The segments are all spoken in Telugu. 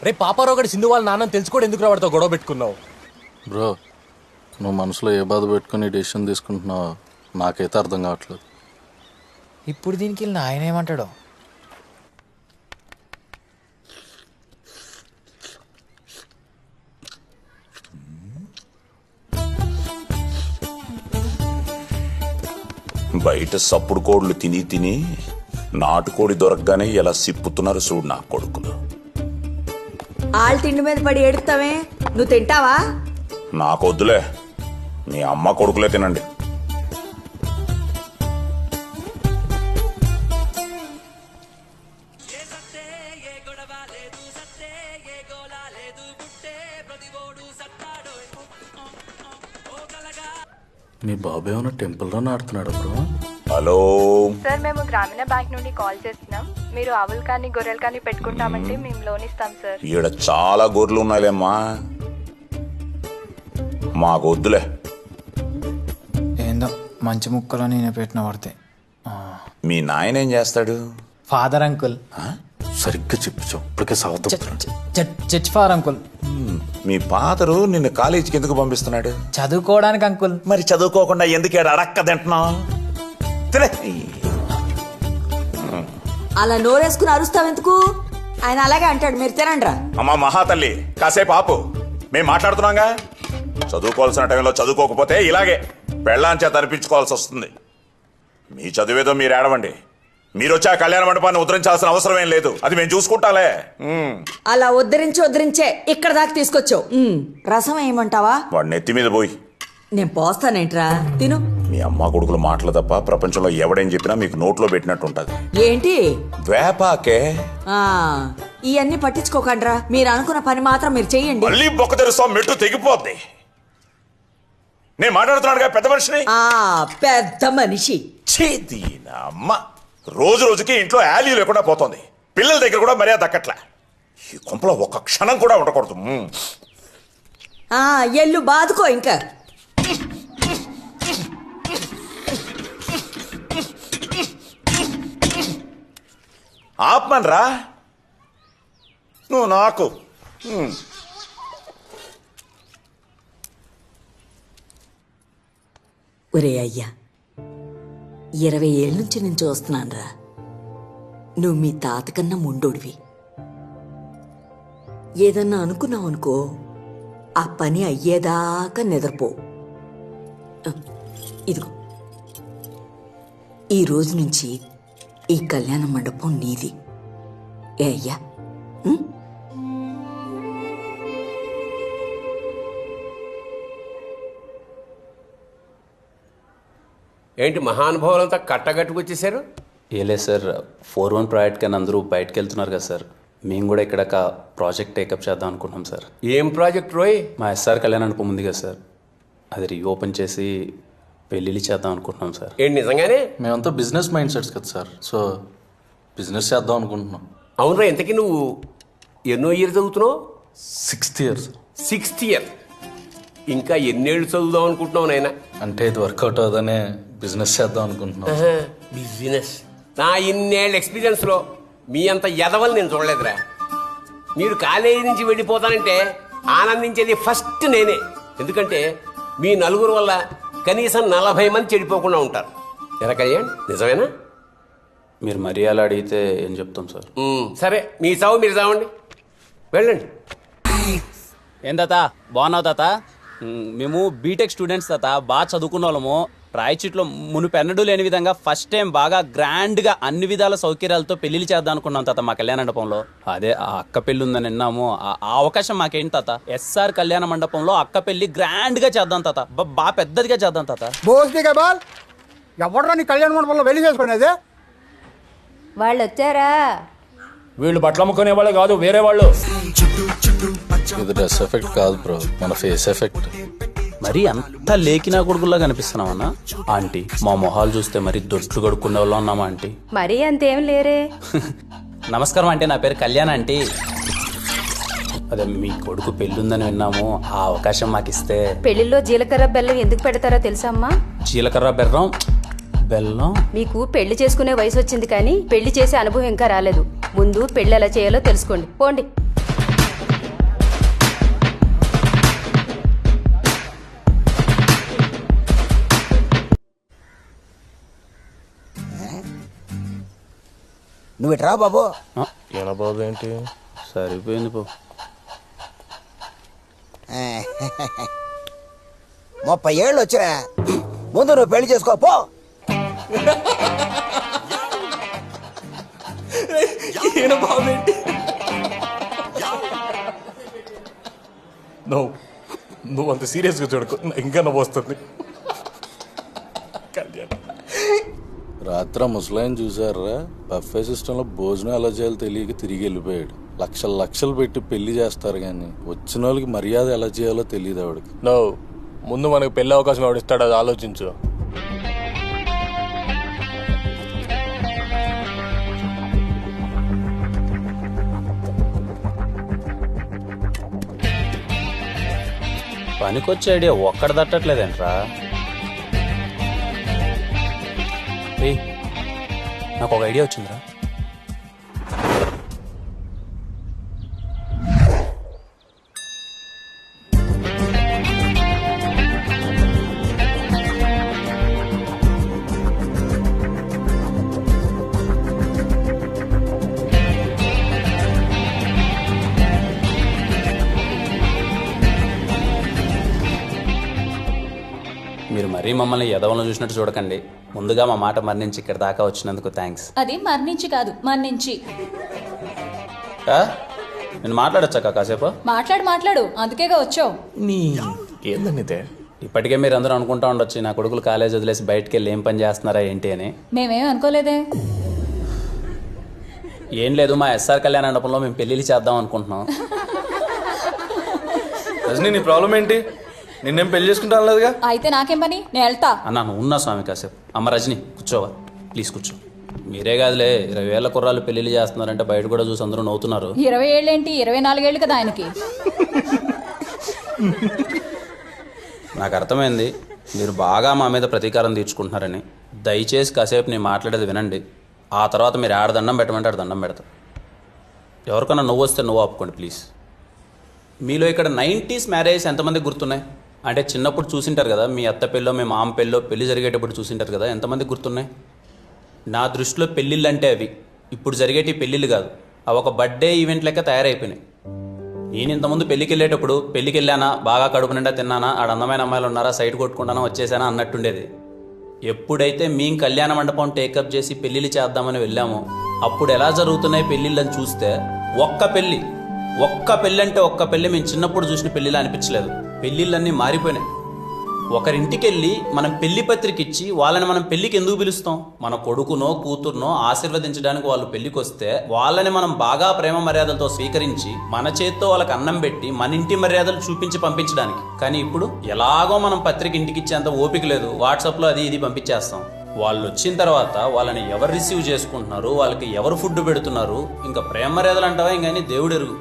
రేపు పాపారావు గడి సింధు వాళ్ళ నాన్నని తెలుసుకోవడం ఎందుకు వాడితో గొడవ పెట్టుకున్నావు? బ్రో నువ్వు మనసులో ఏ బాధ పెట్టుకుని డెసిషన్ తీసుకుంటున్నావో నాకైతే అర్థం కావట్లేదు. ఇప్పుడు దీనికి వెళ్ళిన ఆయన ఏమంటాడో. బయట సప్పుడు కోళ్ళు తిని తిని నాటుకోడి దొరకగానే ఎలా సిప్పుతున్నారు చూడు నా కొడుకులు. ఆళ్ళ తిండి మీద పడి ఏడుస్తావే, నువ్వు తింటావా? నాకొద్దులే, మీ అమ్మ కొడుకులే తినండి. మీ బాబు ఏమైనా టెంపుల్లో ఆడుతున్నాడు బ్రో? హలో సార్, మేము గ్రామీణ బ్యాంక్ నుండి కాల్ చేస్తున్నాం. మీరు ఆవులు కానీ గొర్రెలు కానీ పెట్టుకుంటామంటే మేము లోన్ ఇస్తాం సార్. ఈడ చాలా గొర్రెలు ఉన్నాయిలేమ్మా, మాకు వద్దులే. ఏందో మంచి ముక్కలో నేను పెట్టిన పడితే. మీ నాయన ఏం చేస్తాడు? Father uncle. సరిగ్గా చెప్పించావు, ఇప్పటికే సాగుతాడు. Church father uncle. మీ ఫాదరు నిన్ను కాలేజీకి ఎందుకు పంపిస్తున్నాడు? చదువుకోవడానికి అంకుల్. మరి చదువుకోకుండా ఎందుకు ఈడ అడక్క తింటున్నావు? అలా నోరేసుకుని అరుస్తావెందుకు? ఆయన అలాగే అంటాడు, మీరు తినండ్రా. అమ్మా మహాతల్లి, కాసేపు ఆపు, మేం మాట్లాడుతున్నాగా. చదువుకోవాల్సిన టైంలో చదువుకోకపోతే ఇలాగే పెళ్ళాం చేత అనిపించుకోవాల్సి వస్తుంది. మీ చదివేదో మీరు ఏడవండి. మీరు వచ్చి ఆ కళ్యాణ మండపాన్ని ఉద్ధరించాల్సిన అవసరం ఏం లేదు, అది మేము చూసుకుంటాలే. అలా ఉద్ధరించే ఇక్కడ దాకా తీసుకొచ్చావు. రసం ఏమంటావా? వాడు నెత్తి మీద పోయి. నేను పోస్తానేంట్రా, తిను. మీ అమ్మ కొడుకులు మాటలు తప్ప ప్రపంచంలో ఎవడేం చెప్పినా మీకు నోట్లో పెట్టినట్టు ఉంటది. ఏంటి వేపాకే? ఇవన్నీ పట్టించుకోకండ్రా, మీరు అనుకున్న పని మాత్రం మీరు చెయ్యండి. మళ్ళీ బొక్క తెరుస్తాం, మెట్టు తెగిపోద్ది. నేను మాట్లాడుతున్నాడుగా పెద్ద మనిషిని. పెద్ద మనిషి అమ్మ రోజు రోజుకి ఇంట్లో యాలీ లేకుండా పోతుంది. పిల్లల దగ్గర కూడా మర్యాద దక్కట్లే. ఈ కొంపలో ఒక్క క్షణం కూడా ఉండకూడదు. ఎల్లు బాదుకో ఇంకా. ఆపమనరా నువ్వు నాకు. ఒరే అయ్యా, 20 ఏళ్ళ నుంచి నేను చూస్తున్నానురా. నువ్వు మీ తాత కన్నా ముండోడివి. ఏదన్నా అనుకున్నావు అనుకో, ఆ పని అయ్యేదాకా నిద్రపో. ఇదిగో, ఈ రోజు నుంచి ఈ కళ్యాణ మండపం నీది. ఏ అయ్యా? ఏంటి మహానుభావులంతా కట్టగట్టుకొచ్చేసారు? ఏలే సార్, 4-1 ప్రాజెక్ట్ కానీ అందరూ బయటకు వెళ్తున్నారు కదా సార్. మేము కూడా ఇక్కడ ఒక ప్రాజెక్ట్ టేకప్ చేద్దాం అనుకుంటున్నాం సార్. ఏం ప్రాజెక్ట్ రోయ్? మా ఎస్ఆర్ కళ్యాణ మండపం ఉంది కదా సార్, అది రీఓపెన్ చేసి పెళ్ళిళ్ళు చేద్దాం అనుకుంటున్నాం సార్. ఏంటి నిజంగానే? మేమంతా బిజినెస్ మైండ్ సెట్స్ కదా సార్, సో బిజినెస్ చేద్దాం అనుకుంటున్నాం. అవునరా, ఇంతకీ నువ్వు ఎన్నో ఇయర్ చదువుతున్నావు? 6th year. 6th year. ఇంకా ఎన్నేళ్ళు చదువుదాం అనుకుంటున్నావు నాయన? అంటే ఇది వర్కౌట్ అవుదనే బిజినెస్ చేద్దాం అనుకుంటున్నాం. బిజినెస్. నా ఇన్నేళ్ళ ఎక్స్పీరియన్స్లో మీ అంత ఎదవలు నేను చూడలేదురా. మీరు కాలేజీ నుంచి వెళ్ళిపోతానంటే ఆనందించేది ఫస్ట్ నేనే. ఎందుకంటే మీ నలుగురు వల్ల కనీసం 40 మంది చెడిపోకుండా ఉంటారు. ఎలా కళ్యాణ్, నిజమేనా? మీరు మరీ అలా అడిగితే ఏం చెప్తాం సార్. సరే, మీ చావు మీరు చావండి, వెళ్ళండి. ఏం తాత, బాగున్నావు తాత? మేము బీటెక్ స్టూడెంట్స్ తాత, బాగా చదువుకున్న వాళ్ళము. రాయచీట్లో మునుపెన్నడూ లేని విధంగా ఫస్ట్ టైం బాగా గ్రాండ్గా అన్ని విధాల సౌకర్యాలతో పెళ్లిళ్ళు చేద్దాం అనుకున్నాం తాత మా కళ్యాణ మండపంలో. అదే ఆ అక్క పెళ్లి ఉందని విన్నాము. ఆ అవకాశం మాకేంటి తాత? ఎస్ఆర్ కళ్యాణ మండపంలో అక్క పెళ్లి గ్రాండ్గా చేద్దాం తాత, బాగా పెద్దదిగా చేద్దాం తాత. ఎవడరా నీ కళ్యాణ మండపంలో పెళ్లి చేసుకునేది? వాళ్ళు వచ్చారా? వీళ్ళు బట్టలు అమ్ముకునే వాళ్ళే కాదు, వేరే వాళ్ళు. ఇది డ్రెస్ ఎఫెక్ట్ కాదు బ్రో, మన ఫేస్ ఎఫెక్ట్. మరి అంత లేకినా కొడుకుల్లా కనిపిస్తున్నామన్నా ఆంటీ? మా మొహాలు చూస్తే మరి దొడ్లు కడుక్కునే వాళ్ళు ఉన్నామా ఆంటీ? మరీ అంతేం లేరే. నమస్కారం అంటే, నా పేరు కళ్యాణ్ ఆంటీ. అదే మీ కొడుకు పెళ్ళుందని విన్నాము, ఆ అవకాశం మాకు ఇస్తే. పెళ్లిలో జీలకర్ర బెల్లం ఎందుకు పెడతారో తెలుసా అమ్మా? జీలకర్ర బెల్లం బెల్లం. మీకు పెళ్లి చేసుకునే వయసు వచ్చింది కానీ పెళ్లి చేసే అనుభవం ఇంకా రాలేదు. ముందు పెళ్లి ఎలా చేయాలో తెలుసుకోండి, పోండి. నువ్వు ఇట్రా బాబు. ఈయన బాబు ఏంటి? సరిపోయింది పో. 30 ఏళ్ళు వచ్చా, ముందు నువ్వు పెళ్లి చేసుకో పో. ఈయన బాబు ఏంటి? నువ్వు అంత సీరియస్గా చూడకు, ఇంకా నవ్వు వస్తుంది. రాత్రి ముసలాయన చూసారా, బఫే సిస్టంలో భోజనం ఎలా చేయాలో తెలియక తిరిగి వెళ్ళిపోయాడు. లక్షలు పెట్టి పెళ్లి చేస్తారు కానీ వచ్చిన వాళ్ళకి మర్యాద ఎలా చేయాలో తెలియదు ఆవిడకి. ముందు మనకు పెళ్లి అవకాశం ఎవడిస్తాడు అది ఆలోచించు. పనికొచ్చే ఐడియా ఒక్కడ తట్టట్లేదేంట్రా? నాకు ఒక ఐడియా వచ్చిందిరా. మీరు మరీ మమ్మల్ని ఎదవలను చూసినట్టు చూడకండి. ముందుగా మా మాట మరణించి ఇక్కడ దాకా వచ్చినందుకు థ్యాంక్స్. అది మరణించి కాదు, మరణించి. నేను మాట్లాడొచ్చాక కాసేపు? మాట్లాడు, అందుకేగా వచ్చావు. ఏందనితే ఇప్పటికే మీరు అందరూ అనుకుంటా ఉండొచ్చు నా కొడుకులు కాలేజ్ వదిలేసి బయటకు వెళ్ళి ఏం పని చేస్తున్నారా ఏంటి అని. మేమేం అనుకోలేదే. ఏం లేదు, మా ఎస్ఆర్ కళ్యాణ మండపంలో మేము పెళ్ళిళ్ళు చేద్దాం అనుకుంటున్నాం. రజనీ, నీ ప్రాబ్లం ఏంటి? నిన్నేం పెళ్లి చేసుకుంటాను లేదుగా. అయితే నాకేం పని, నేను వెళ్తా. అన్నా నువ్వు ఉన్నా స్వామి కాసేపు. అమ్మ రజని కూర్చోవా ప్లీజ్, కూర్చో. మీరే కాదులే 20 ఏళ్ల కుర్రాళ్ళు పెళ్లిళ్ళు చేస్తున్నారంటే బయట కూడా చూసి అందరూ నవ్వుతున్నారు. 20 ఏళ్ళేంటి, 24 ఏళ్ళు కదా ఆయనకి. నాకు అర్థమైంది మీరు బాగా మా మీద ప్రతీకారం తీర్చుకుంటున్నారని. దయచేసి కాసేపు నేను మాట్లాడేది వినండి. ఆ తర్వాత మీరు ఆడ దండం పెట్టమంటే ఆడ దండం పెడతా. ఎవరికన్నా నువ్వు వస్తే నువ్వు ఆపుకోండి ప్లీజ్. మీలో ఇక్కడ 90s మ్యారేజ్ ఎంతమంది గుర్తున్నాయి? అంటే చిన్నప్పుడు చూసింటారు కదా, మీ అత్త పెళ్ళో మీ మామ పెళ్ళో పెళ్లి జరిగేటప్పుడు చూసింటారు కదా, ఎంతమంది గుర్తున్నాయి? నా దృష్టిలో పెళ్ళిళ్ళు అంటే అవి ఇప్పుడు జరిగేటి పెళ్ళిళ్ళు కాదు, అవి ఒక బర్త్డే ఈవెంట్ లెక్క తయారైపోయినాయి. నేను ఇంతకుముందు పెళ్ళికి వెళ్ళేటప్పుడు పెళ్ళికి వెళ్ళానా, బాగా కడుపు నిండా తిన్నానా, ఆడ అందమైన అమ్మాయిలు ఉన్నారా, సైట్ కొట్టుకుంటానా, వచ్చేసానా అన్నట్టుండేది. ఎప్పుడైతే మేము కళ్యాణ మండపం టేకప్ చేసి పెళ్ళిళ్ళు చేద్దామని వెళ్ళామో అప్పుడు ఎలా జరుగుతున్నాయి పెళ్ళిళ్ళని చూస్తే ఒక్క పెళ్ళి అంటే ఒక్క పెళ్ళి మేము చిన్నప్పుడు చూసిన పెళ్ళిలా అనిపించలేదు. పెళ్ళిళ్ళన్నీ మారిపోయినాయి. ఒకరింటికి వెళ్ళి మనం పెళ్లి పత్రిక ఇచ్చి వాళ్ళని మనం పెళ్లికి ఎందుకు పిలుస్తాం? మన కొడుకునో కూతురునో ఆశీర్వదించడానికి వాళ్ళు పెళ్లికి వస్తే వాళ్ళని మనం బాగా ప్రేమ మర్యాదలతో స్వీకరించి మన చేత్తో వాళ్ళకి అన్నం పెట్టి మన ఇంటి మర్యాదలు చూపించి పంపించడానికి. కానీ ఇప్పుడు ఎలాగో మనం పత్రిక ఇంటికి ఇచ్చేంత ఓపిక లేదు, వాట్సాప్లో అది ఇది పంపించేస్తాం. వాళ్ళు వచ్చిన తర్వాత వాళ్ళని ఎవరు రిసీవ్ చేసుకుంటున్నారు, వాళ్ళకి ఎవరు ఫుడ్ పెడుతున్నారు, ఇంకా ప్రేమ మర్యాదలు అంటావా ఇంకని దేవుడు ఎరుగు.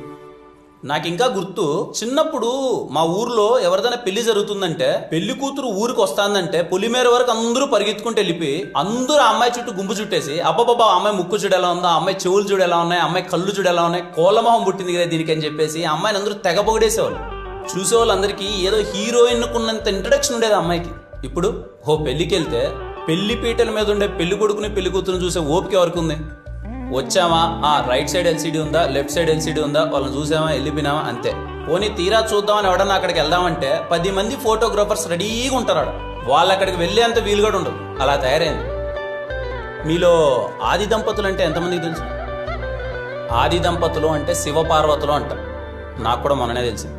నాకు ఇంకా గుర్తు, చిన్నప్పుడు మా ఊర్లో ఎవరిదైనా పెళ్లి జరుగుతుందంటే పెళ్లి కూతురు ఊరికి వస్తాందంటే పొలిమేర వరకు అందరూ పరిగెత్తుకుంటూ వెళ్ళిపోయి అందరూ ఆ అమ్మాయి చుట్టూ గుంపు చుట్టేసి అబ్బాబా అమ్మాయి ముక్కు చూడు ఎలా ఉందా, అమ్మాయి చెవులు చూడు ఎలా ఉన్నాయి, అమ్మాయి కళ్ళు చూడు ఎలా ఉన్నాయి, కోళ్ళమొహం పుట్టింది కదా దీనికి అని చెప్పేసి అమ్మాయిని అందరూ తెగ పొగిడేసేవాళ్ళు. చూసేవాళ్ళందరికీ ఏదో హీరోయిన్ కున్నంత ఇంట్రడక్షన్ ఉండేది అమ్మాయికి. ఇప్పుడు పెళ్లికి వెళ్తే పెళ్లి పీటల మీద ఉండే పెళ్లి కొడుకుని పెళ్లి కూతురుని చూసే ఓపిక ఎవరికి ఉంది? వచ్చామా, రైట్ సైడ్ ఎల్సీడీ ఉందా, లెఫ్ట్ సైడ్ ఎల్సీడీ ఉందా, వాళ్ళని చూసామా, వెళ్ళిపోయినామా, అంతే. పోనీ తీరా చూద్దామని ఎవడన్నా అక్కడికి వెళ్దామంటే 10 మంది ఫోటోగ్రాఫర్స్ రెడీగా ఉంటారు. వాళ్ళు అక్కడికి వెళ్ళేంత వీలు కూడా ఉండదు. అలా తయారైంది. మీలో ఆది దంపతులు అంటే ఎంతమందికి తెలుసు? ఆది దంపతులు అంటే శివపార్వతులు అంటారు. నాకు కూడా మొన్ననే తెలిసింది.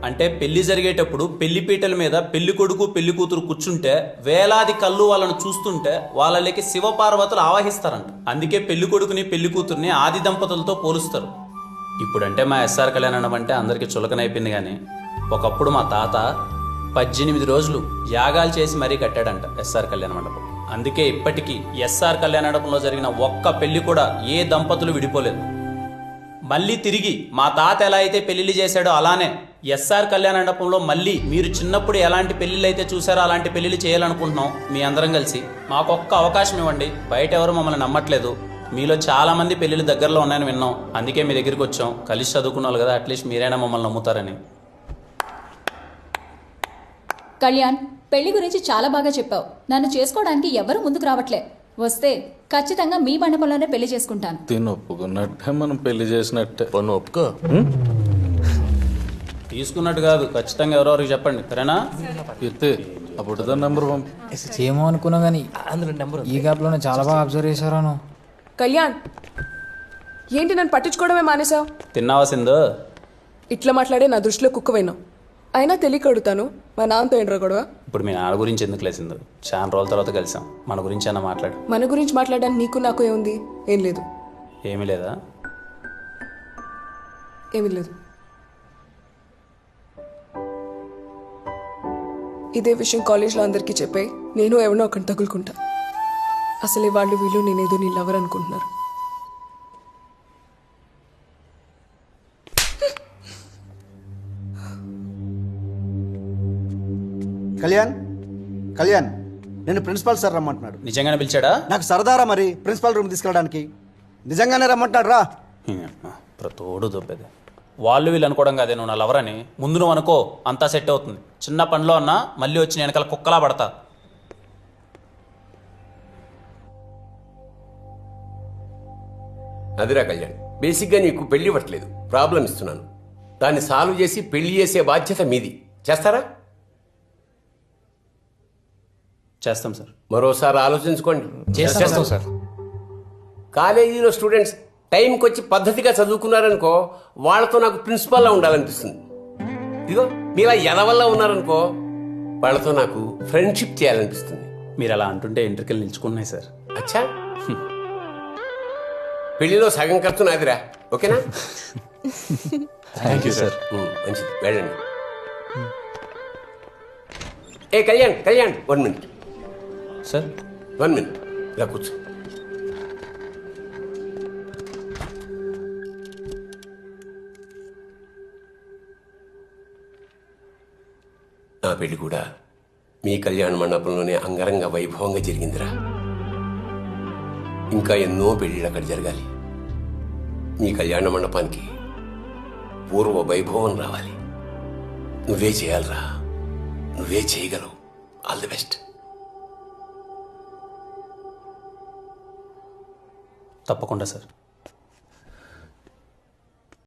అంటే పెళ్లి జరిగేటప్పుడు పెళ్లి పీటల మీద పెళ్లి కొడుకు పెళ్లి కూతురు కూర్చుంటే వేలాది కళ్ళు వాళ్ళను చూస్తుంటే వాళ్ళకి శివపార్వతులు ఆవాహిస్తారంట. అందుకే పెళ్లి కొడుకుని పెళ్లి కూతుర్ని ఆది దంపతులతో పోలుస్తారు. ఇప్పుడంటే మా ఎస్ఆర్ కళ్యాణం అంటే అందరికీ చులకనైపోయింది. కానీ ఒకప్పుడు మా తాత 18 రోజులు యాగాలు చేసి మరీ కట్టాడంట ఎస్ఆర్ కళ్యాణ మండపం. అందుకే ఇప్పటికీ ఎస్ఆర్ కళ్యాణ మండపంలో జరిగిన ఒక్క పెళ్లి కూడా ఏ దంపతులు విడిపోలేదు. మళ్ళీ తిరిగి మా తాత ఎలా అయితే పెళ్లిళ్ళు చేశాడో అలానే ఎస్ఆర్ కళ్యాణ మండపంలో మళ్ళీ మీరు చిన్నప్పుడు ఎలాంటి పెళ్లిళ్ళు అయితే చూసారో అలాంటి పెళ్లిళ్ళు చేయాలనుకుంటున్నాం. మీ అందరం కలిసి మాకొక్క అవకాశం ఇవ్వండి. బయట ఎవరు మమ్మల్ని నమ్మట్లేదు. మీలో చాలా మంది పెళ్లిళ్ళు దగ్గరలో ఉన్నాయని విన్నాం. అందుకే మీ దగ్గరికి వచ్చాం. కలిసి చదువుకున్నాను కదా, అట్లీస్ట్ మీరైనా మమ్మల్ని నమ్ముతారని. కళ్యాణ్, పెళ్లి గురించి చాలా బాగా చెప్పావు. నన్ను చేసుకోవడానికి ఎవరు ముందుకు రావట్లే. వస్తే ఖచ్చితంగా మీ మండపంలోనే పెళ్లి చేసుకుంటాను. తిని ఒప్పుకున్నట్టే మనం పెళ్లి చేసినట్టే. పన్ను ఒప్పుకో. తీసుకున్నట్టు కాదు, ఖచ్చితంగా ఎవరెవరికి చెప్పండి, సరేనా? ఎత్తే అప్పుడు నెంబర్ పంపి. ఏమో అనుకున్నా కానీ ఈ గ్యాప్లోనే చాలా బాగా అబ్జర్వ్ చేశారా నువ్వు. కళ్యాణ్, ఏంటి నన్ను పట్టించుకోవడమే మానేసావు? తిన్నావా సింధు? ఇట్లా మాట్లాడే నా దృష్టిలో కుక్కవైనావు. అయినా తెలియక అడుగుతాను, మా నాన్నతో ఏంట్రా గొడవ? ఇప్పుడు మీ నాన్న గురించి ఎందుకు లేసిందో, చాలా రోజుల తర్వాత కలిసాం, మన గురించి అన్న మాట్లాడు. మన గురించి మాట్లాడడానికి నీకు నాకు ఏముంది? ఏం లేదు. ఏమీ లేదా? ఏమీ లేదు. ఇదే విషయం కాలేజ్లో అందరికీ చెప్పాయి, నేను ఎవరినో ఒకటి తగులుకుంటా. అసలే వాళ్ళు వీళ్ళు నేనేదో నీ లవర్ అనుకుంటున్నారు. కళ్యాణ్, కళ్యాణ్, నేను ప్రిన్సిపాల్ సార్ రమ్మంటున్నాడు. నిజంగానే పిలిచాడా? నాకు సరదారా మరి ప్రిన్సిపాల్ రూమ్ తీసుకెళ్ళడానికి. నిజంగానే రమ్మంటున్నాడు రా. ప్రతోడు దొబ్బేది. వాళ్ళు వీళ్ళు అనుకోవడం కాదే నువ్వు నా లవర్ అని. ముందు నువ్వు అనుకో, అంతా సెట్ అవుతుంది. చిన్న పనిలో అన్నా మళ్ళీ వచ్చి నేను వెనకాల కుక్కలా పడతా. అదిరా కళ్యాణ్, బేసిక్గా నీకు పెళ్లి ఇవ్వట్లేదు, ప్రాబ్లం ఇస్తున్నాను. దాన్ని సాల్వ్ చేసి పెళ్లి చేసే బాధ్యత మీది. చేస్తారా? చేస్తాం సార్. మరోసారి ఆలోచించుకోండి. చేస్తాం సార్. కాలేజీలో స్టూడెంట్స్ టైంకి వచ్చి పద్ధతిగా చదువుకున్నారనుకో, వాళ్ళతో నాకు ప్రిన్సిపాల్లా ఉండాలనిపిస్తుంది. ఇదిగో మీలా ఎదవల్లా ఉన్నారనుకో, వాళ్ళతో నాకు ఫ్రెండ్షిప్ చేయాలనిపిస్తుంది. మీరు అలా అంటుంటే ఎంట్రికలు నిల్చుకున్నాయి సార్. అచ్చా, పెళ్లిలో సగం ఖర్చు నాదిరా, ఓకేనా? Thank you sir. మంచిది, వెళ్ళండి. ఏ Kalyan, Kalyan, 1 minute sir. 1 minute, ఇలా కూర్చో. నా పెళ్లి కూడా మీ కళ్యాణ మండపంలోనే అంగరంగ వైభవంగా జరిగిందిరా. ఇంకా ఎన్నో పెళ్లిళ్ళు అక్కడ జరగాలి. మీ కళ్యాణ మండపానికి పూర్వ వైభవం రావాలి. నువ్వే చేయాలరా, నువ్వే చేయగలవు. All the best. తప్పకుండా సార్.